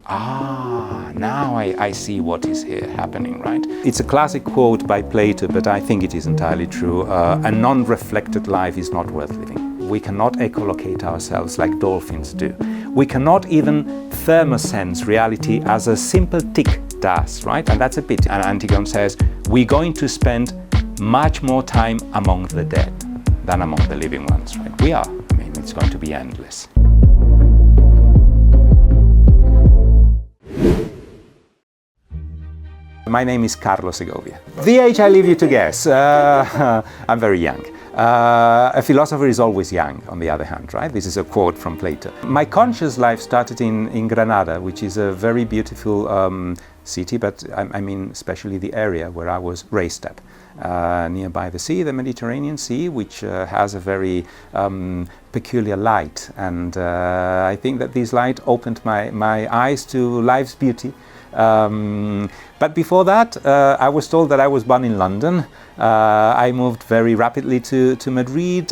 Now I see what is here happening, right? It's a classic quote by Plato, but I think it is entirely true. A non-reflected life is not worth living. We cannot echolocate ourselves like dolphins do. We cannot even thermosense reality as a simple tick does, right? And that's a pity. And Antigone says, we're going to spend much more time among the dead than among the living ones, right? We are. I mean, it's going to be endless. My name is Carlos Segovia. The age I leave you to guess. I'm very young. A philosopher is always young, on the other hand, right? This is a quote from Plato. My conscious life started in Granada, which is a very beautiful city, but I mean especially the area where I was raised up. Nearby the sea, the Mediterranean Sea, which has a very peculiar light. And I think that this light opened my eyes to life's beauty. But before that, I was told that I was born in London. I moved very rapidly to Madrid,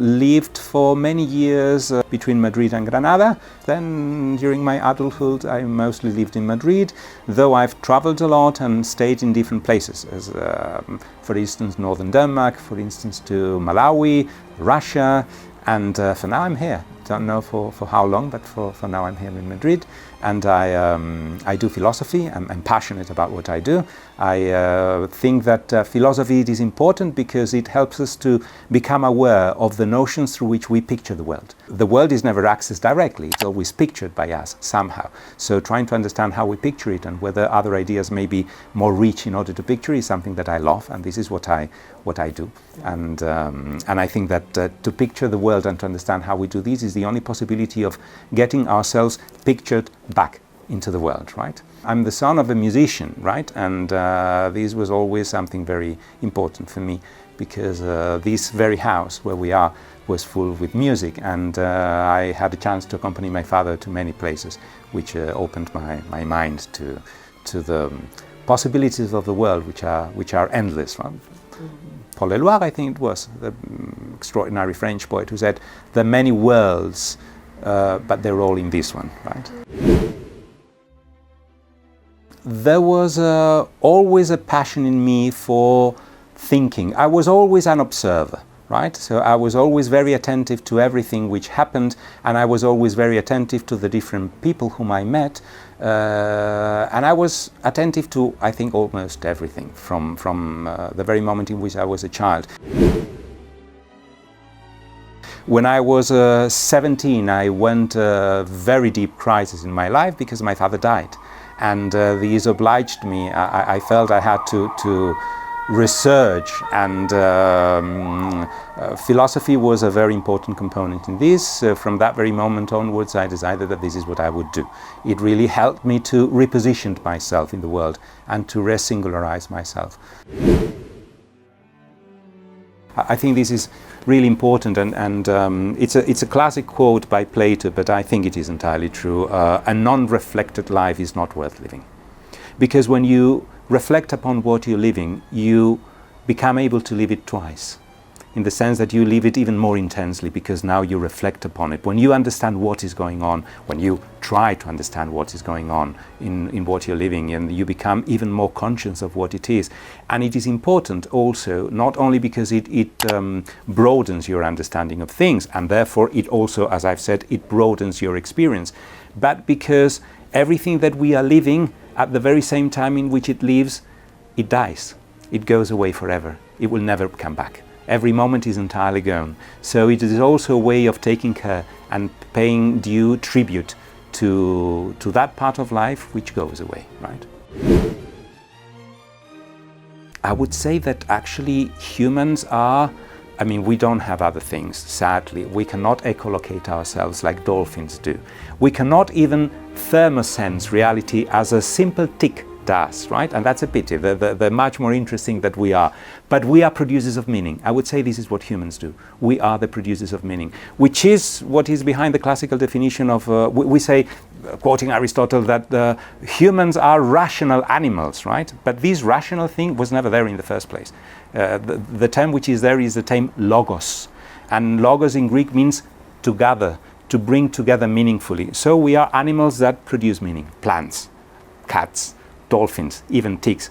lived for many years between Madrid and Granada. Then during my adulthood, I mostly lived in Madrid, though I've traveled a lot and stayed in different places, as for instance, northern Denmark, for instance, to Malawi, Russia, and for now I'm here. Don't know for how long, but for now I'm here in Madrid, and I do philosophy. I'm passionate about what I do. I think that philosophy is important because it helps us to become aware of the notions through which we picture the world. The world is never accessed directly, it's always pictured by us somehow. So trying to understand how we picture it and whether other ideas may be more rich in order to picture is something that I love, and this is what I do. And I think that to picture the world and to understand how we do this is the only possibility of getting ourselves pictured back into the world, right? I'm the son of a musician, right? And this was always something very important for me, because this very house where we are was full with music, and I had a chance to accompany my father to many places, which opened my mind to the possibilities of the world, which are endless, right? Paul Eluard, I think it was, the extraordinary French poet, who said, there are many worlds, but they're all in this one, right? There was always a passion in me for thinking. I was always an observer, right? So I was always very attentive to everything which happened, and I was always very attentive to the different people whom I met. And I was attentive to, I think, almost everything from the very moment in which I was a child. When I was 17, I went a very deep crisis in my life because my father died. And this obliged me. I felt I had to research, and philosophy was a very important component in this. From that very moment onwards, I decided that this is what I would do. It really helped me to reposition myself in the world and to re-singularize myself. I think this is really important, and it's a classic quote by Plato, but I think it is entirely true. A non-reflected life is not worth living. Because when you reflect upon what you're living, you become able to live it twice, in the sense that you live it even more intensely, because now you reflect upon it. When you understand what is going on, when you try to understand what is going on in what you're living, and you become even more conscious of what it is. And it is important also, not only because it broadens your understanding of things, and therefore it also, as I've said, it broadens your experience, but because everything that we are living, at the very same time in which it lives, it dies. It goes away forever. It will never come back. Every moment is entirely gone. So it is also a way of taking care and paying due tribute to that part of life which goes away, right? I would say that actually humans are, I mean, we don't have other things, sadly. We cannot echolocate ourselves like dolphins do. We cannot even thermosense reality as a simple tick does, right? And that's a pity. They're much more interesting than we are. But we are producers of meaning. I would say this is what humans do. We are the producers of meaning, which is what is behind the classical definition of, we say, quoting Aristotle, that humans are rational animals, right? But this rational thing was never there in the first place. The term which is there is the term logos. And logos in Greek means to gather, to bring together meaningfully. So we are animals that produce meaning. Plants, cats, dolphins, even ticks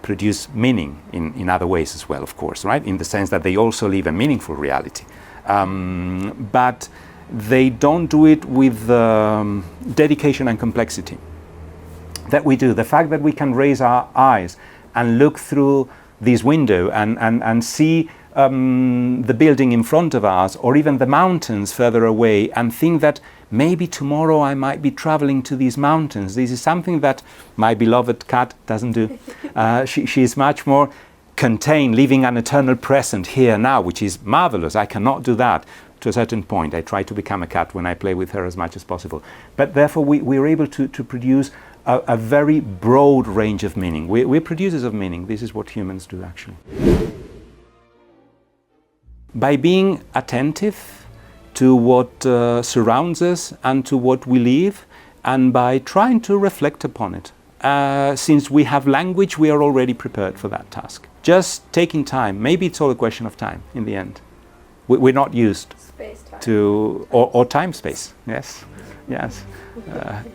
produce meaning in other ways as well, of course, right? In the sense that they also live a meaningful reality. But they don't do it with dedication and complexity that we do. The fact that we can raise our eyes and look through this window and see the building in front of us, or even the mountains further away, and think that maybe tomorrow I might be traveling to these mountains. This is something that my beloved cat doesn't do. She is much more contained, living an eternal present here now, which is marvelous. I cannot do that to a certain point. I try to become a cat when I play with her as much as possible. But therefore we're able to produce a very broad range of meaning. We're producers of meaning. This is what humans do, actually. By being attentive to what surrounds us and to what we live, and by trying to reflect upon it. Since we have language, we are already prepared for that task. Just taking time. Maybe it's all a question of time in the end. We're not used to, or time-space, yes.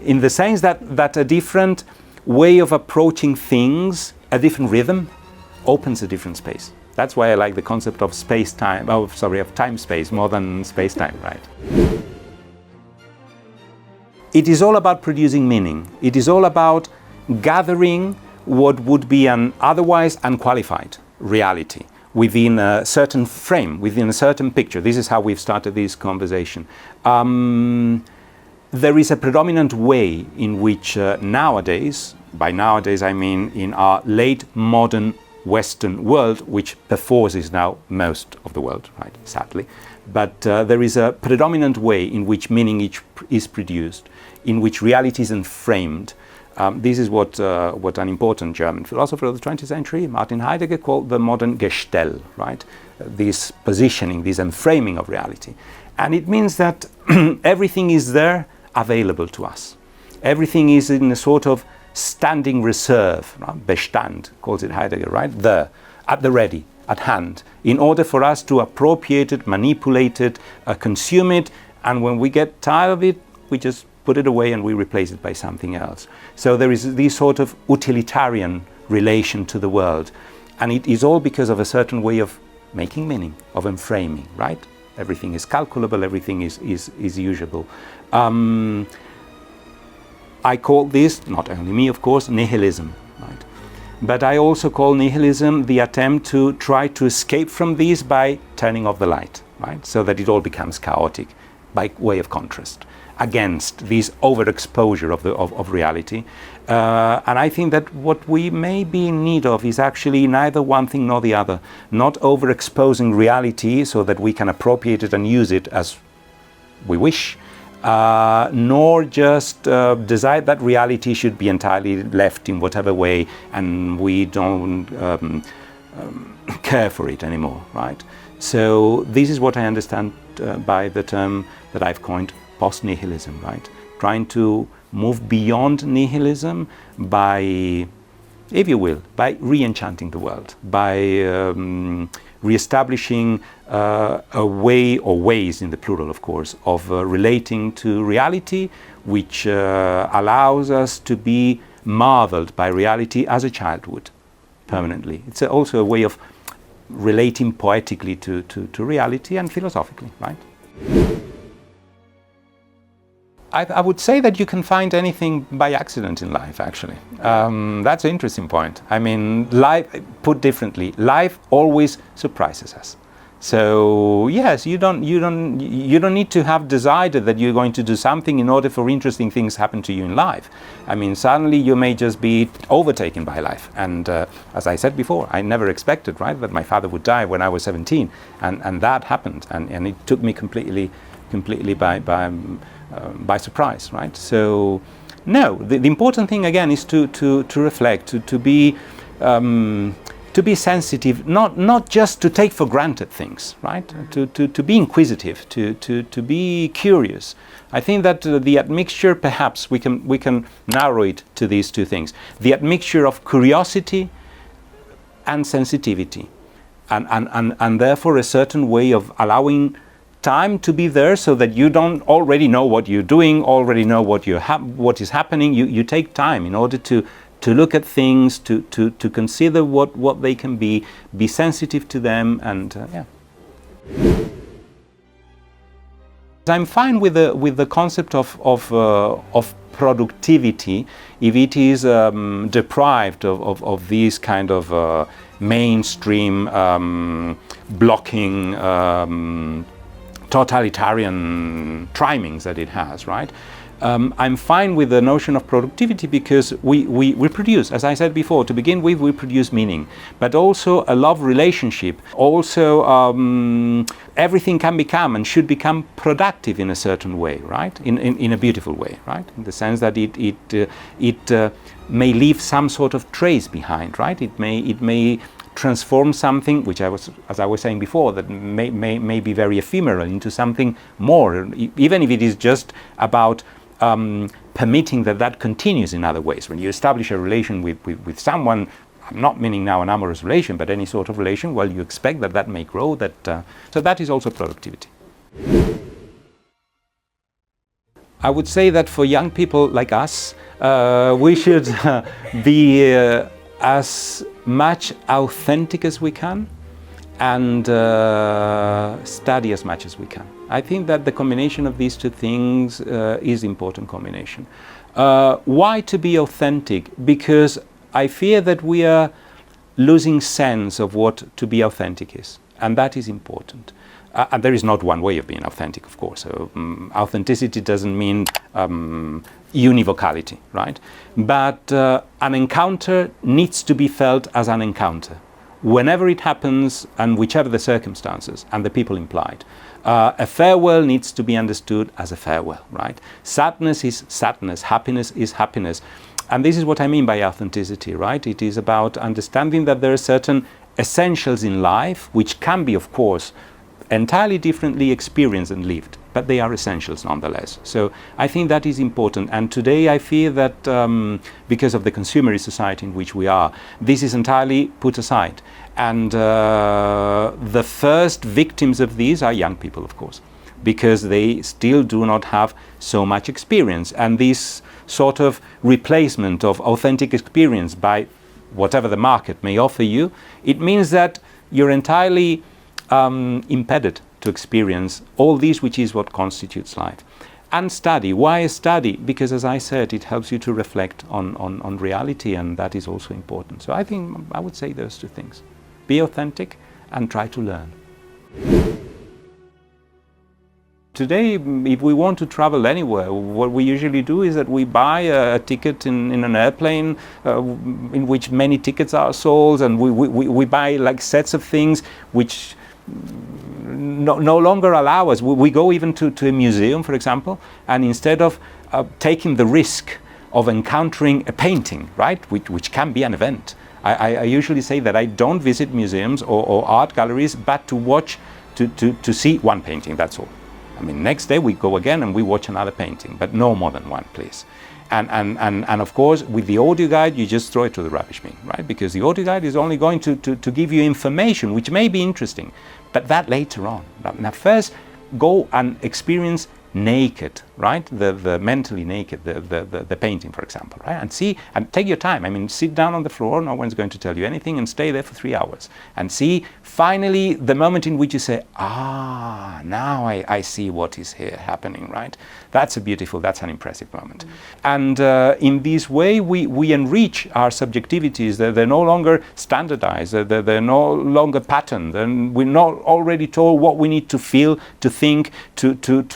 In the sense that a different way of approaching things, a different rhythm, opens a different space. That's why I like the concept of space-time, of time-space more than space-time, right? It is all about producing meaning. It is all about gathering what would be an otherwise unqualified reality within a certain frame, within a certain picture. This is how we've started this conversation. There is a predominant way in which nowadays, by nowadays I mean in our late modern Western world, which perforce is now most of the world, right, sadly, but there is a predominant way in which meaning is produced, in which reality is framed. This is what an important German philosopher of the 20th century, Martin Heidegger, called the modern Gestell, right? This positioning, this enframing of reality. And it means that everything is there available to us. Everything is in a sort of standing reserve, right? Bestand, calls it Heidegger, right? There, at the ready, at hand, in order for us to appropriate it, manipulate it, consume it, and when we get tired of it, we just put it away and we replace it by something else. So there is this sort of utilitarian relation to the world, and it is all because of a certain way of making meaning, of enframing, right? Everything is calculable, everything is usable. I call this, not only me of course, nihilism, right? But I also call nihilism the attempt to try to escape from this by turning off the light, right? So that it all becomes chaotic, by way of contrast, against this overexposure of reality. And I think that what we may be in need of is actually neither one thing nor the other. Not overexposing reality so that we can appropriate it and use it as we wish, nor just decide that reality should be entirely left in whatever way and we don't care for it anymore, right? So this is what I understand by the term that I've coined post-nihilism, right? Trying to move beyond nihilism by, if you will, by re-enchanting the world, by re-establishing a way, or ways in the plural of course, of relating to reality, which allows us to be marveled by reality as a child would, permanently. It's also a way of relating poetically to reality and philosophically, right? I would say that you can find anything by accident in life, actually. That's an interesting point. I mean, life, put differently, life always surprises us. So yes, you don't need to have decided that you're going to do something in order for interesting things happen to you in life. I mean, suddenly you may just be overtaken by life. And as I said before, I never expected, right, that my father would die when I was 17, and that happened, and it took me completely by surprise, right? So, no, the important thing again is to reflect, to be sensitive, not just to take for granted things, right? To be inquisitive, to be curious. I think that the admixture, perhaps we can narrow it to these two things: the admixture of curiosity and sensitivity, and therefore a certain way of allowing time to be there, so that you don't already know what you're doing, already know what is happening. You take time in order to look at things, to consider what they can be sensitive to them, and yeah. I'm fine with the concept of productivity if it is deprived of these kind of mainstream blocking totalitarian primings that it has, right? I'm fine with the notion of productivity because we produce, as I said before, to begin with, we produce meaning, but also a love relationship. Also, everything can become and should become productive in a certain way, right? In a beautiful way, right? In the sense that it may leave some sort of trace behind, right? It may transform something, which as I was saying before, that may be very ephemeral, into something more, even if it is just about permitting that continues in other ways. When you establish a relation with someone, I'm not meaning now an amorous relation, but any sort of relation, well, you expect that may grow. So that is also productivity. I would say that for young people like us, we should be as much authentic as we can, and study as much as we can. I think that the combination of these two things is important combination. Why to be authentic? Because I fear that we are losing sense of what to be authentic is, and that is important. And there is not one way of being authentic, of course. So, authenticity doesn't mean univocality, right? But an encounter needs to be felt as an encounter, whenever it happens and whichever the circumstances and the people implied. A farewell needs to be understood as a farewell, right? Sadness is sadness, happiness is happiness. And this is what I mean by authenticity, right? It is about understanding that there are certain essentials in life which can be, of course, entirely differently experienced and lived, but they are essentials nonetheless. So I think that is important. And today I fear that because of the consumerist society in which we are, this is entirely put aside. And the first victims of these are young people, of course, because they still do not have so much experience. And this sort of replacement of authentic experience by whatever the market may offer you, it means that you're entirely impeded to experience all this, which is what constitutes life. And study. Why study? Because, as I said, it helps you to reflect on reality, and that is also important. So I think I would say those two things. Be authentic and try to learn. Today, if we want to travel anywhere, what we usually do is that we buy a ticket in an airplane in which many tickets are sold, and we buy like sets of things which no longer allow us. We go even to a museum, for example, and instead of taking the risk of encountering a painting, right, which can be an event, I usually say that I don't visit museums or art galleries, but to watch, to see one painting, that's all. I mean, next day we go again and we watch another painting, but no more than one, please. And of course, with the audio guide, you just throw it to the rubbish bin, right? Because the audio guide is only going to give you information, which may be interesting, but that later on. Now, first, go and experience naked, right? The mentally naked, the painting, for example, right? And see, and take your time. I mean, sit down on the floor, no one's going to tell you anything, and stay there for 3 hours. And see, finally, the moment in which you say, now I see what is here happening, right? That's that's an impressive moment. And in this way, we enrich our subjectivities. They're no longer standardized, they're no longer patterned, and we're not already told what we need to feel, to think, to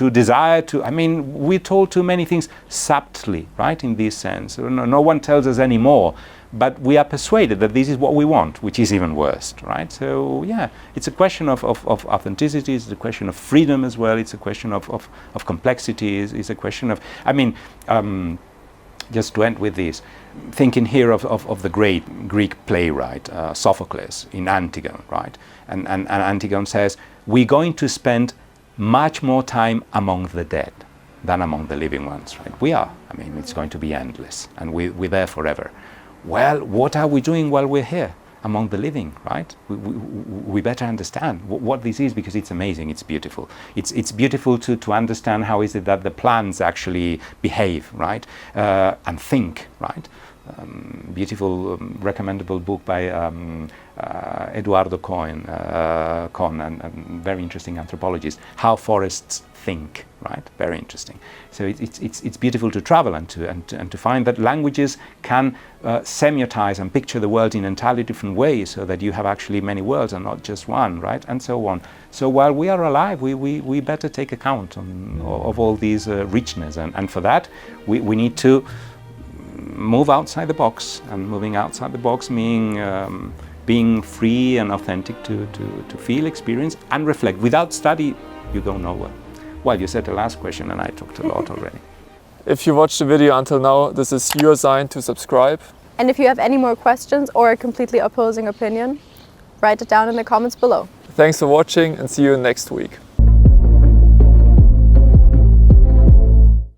desire. I mean, we're told too many things subtly, right, in this sense. No one tells us anymore, but we are persuaded that this is what we want, which is even worse, right? So, yeah, it's a question of authenticity, it's a question of freedom as well, it's a question of complexity, it's a question of, I mean, just to end with this, thinking here of the great Greek playwright, Sophocles, in Antigone, right? And Antigone says, we're going to spend much more time among the dead than among the living ones, right? We are. I mean, it's going to be endless, and we're there forever. Well, what are we doing while we're here? among the living, right? We better understand what this is, because it's amazing, it's beautiful. It's beautiful to understand how is it that the plants actually behave, right? And think, right? Beautiful, recommendable book by Eduardo Cohn, and very interesting anthropologist, How Forests Think, right? Very interesting. So it's beautiful to travel and to find that languages can semiotize and picture the world in entirely different ways, so that you have actually many worlds and not just one, right? And so on. So while we are alive, we better take account of all these richness, and for that we need to move outside the box, and moving outside the box meaning being free and authentic to feel, experience and reflect. Without study, you go nowhere. Well, you said the last question and I talked a lot already. If you watched the video until now, this is your sign to subscribe. And if you have any more questions or a completely opposing opinion, write it down in the comments below. Thanks for watching and see you next week.